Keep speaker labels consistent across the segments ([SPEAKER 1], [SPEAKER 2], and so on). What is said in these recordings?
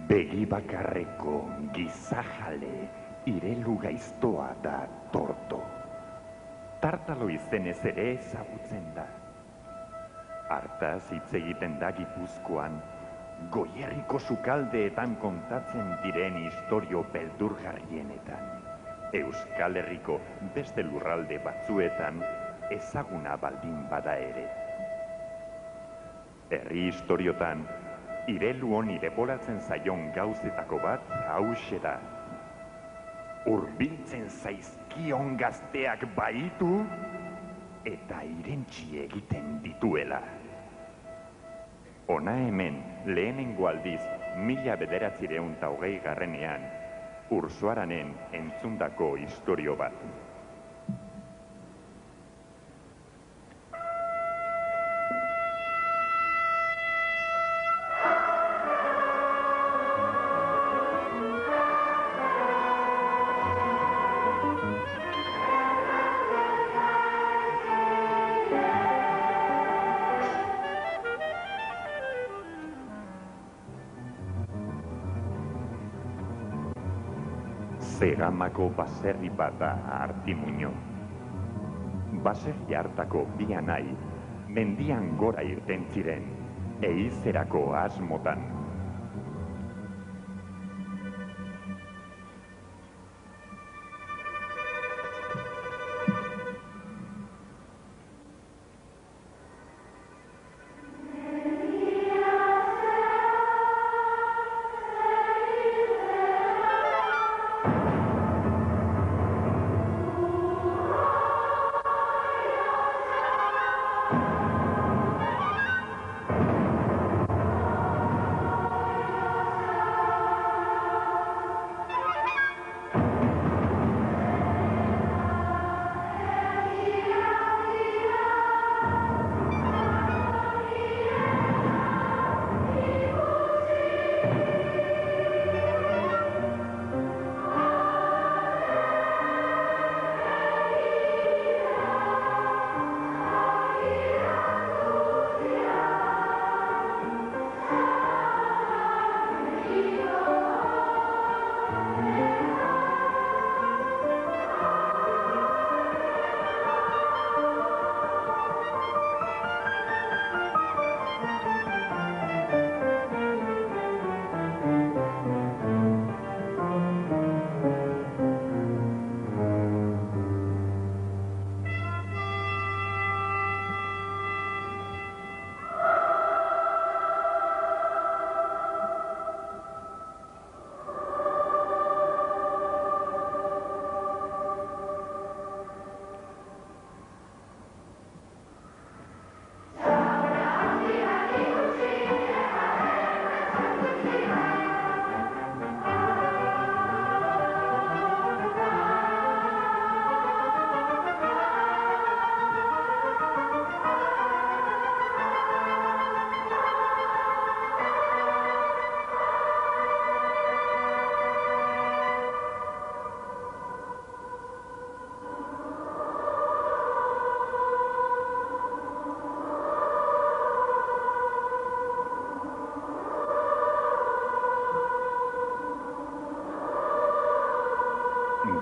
[SPEAKER 1] Begi bakarreko gizajale irelu gaiztoa da Torto. Tartalo izenez ere ezagutzen da. Hartaz hitz egiten da Gipuzkoan, Goierriko sukaldeetan kontatzen diren istorio beldurgarrienetan. Euskal Herriko beste lurralde batzuetan ezaguna baldin bada ere. Herri istoriotan, irelu honi leporatzen zaion gauzetako bat hauxe da. Hurbiltzen zaizkion gazteak baitu eta irentsi egiten dituela. Hona hemen lehenengo aldiz 1920ean Ursuaranen entzundako istorio bat. Zegamako baserri bat da Artimuño. Baserri hartako bi anai mendian gora irten ziren, ehizerako asmotan.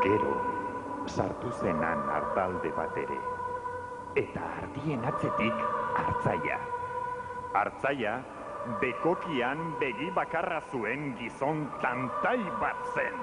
[SPEAKER 1] Gero, sartu zenan ardalde bat ere. Eta ardien atzetik hartzaia. Hartzaia, bekokian begi bakarra zuen gizon tantai bat zen.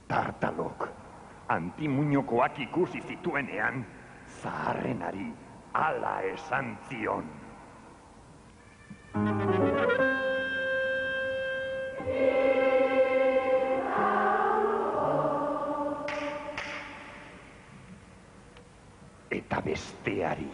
[SPEAKER 1] Tartalok, Antimuñokoak ikusi zituenean, zaharrenari hala esan zion. Eta besteari.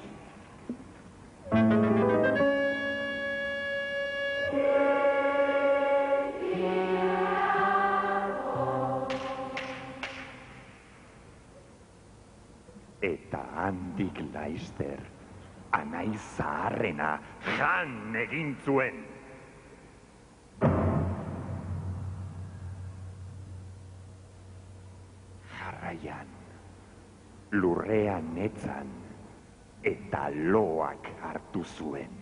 [SPEAKER 1] Eta handik laizter, anai zaharrena jan egin zuen. Jarraian, lurrean netzan, eta loak hartu zuen.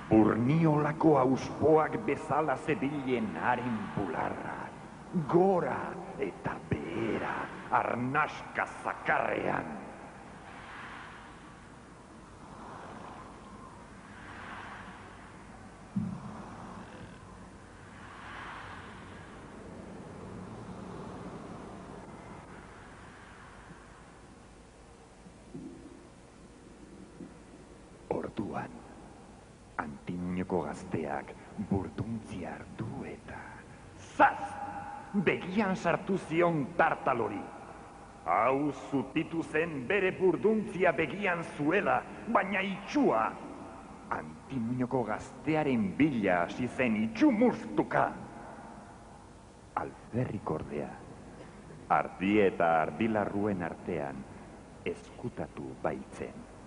[SPEAKER 1] Burniolako auspoak bezala zebilen haren bularra, gora eta behera, arnaska zakarrean. Orduan, Antiminoko gazteak burduntzia hartu eta zaz! Begian sartu zion tartalori. Hau zutitu zen bere burduntzia begian zuela, baina itxua. Antiminoko gaztearen bila hasi zen itxu murtuka. Alferrik ordea, ardi eta ardilarruen artean ezkutatu baitzen.